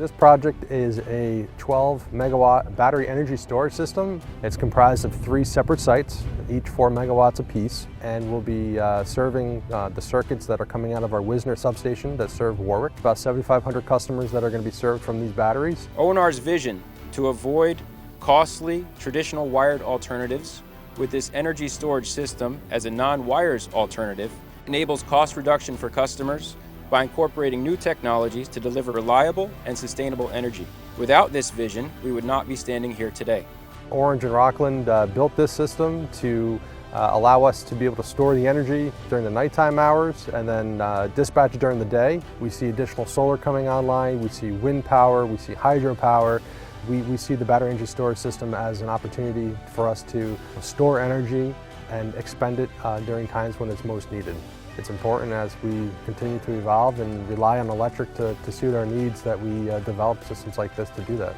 This project is a 12 megawatt battery energy storage system. It's comprised of 3 separate sites, each 4 megawatts apiece, and will be serving the circuits that are coming out of our Wisner substation that serve Warwick. About 7,500 customers that are going to be served from these batteries. O&R's vision to avoid costly traditional wired alternatives with this energy storage system as a non-wires alternative enables cost reduction for customers by incorporating new technologies to deliver reliable and sustainable energy. Without this vision, we would not be standing here today. Orange and Rockland built this system to allow us to be able to store the energy during the nighttime hours and then dispatch during the day. We see additional solar coming online, we see wind power, we see hydropower. We see the battery energy storage system as an opportunity for us to store energy and expend it during times when it's most needed. It's important as we continue to evolve and rely on electric to suit our needs that we develop systems like this to do that.